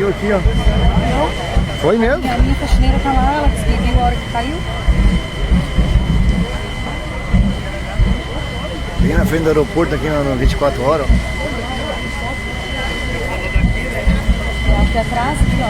caiu aqui, ó. Foi mesmo? A minha faxineira tá lá, ela disse que viu a hora que caiu. Bem na frente do aeroporto, aqui no 24 horas. Aqui atrás, aqui, ó.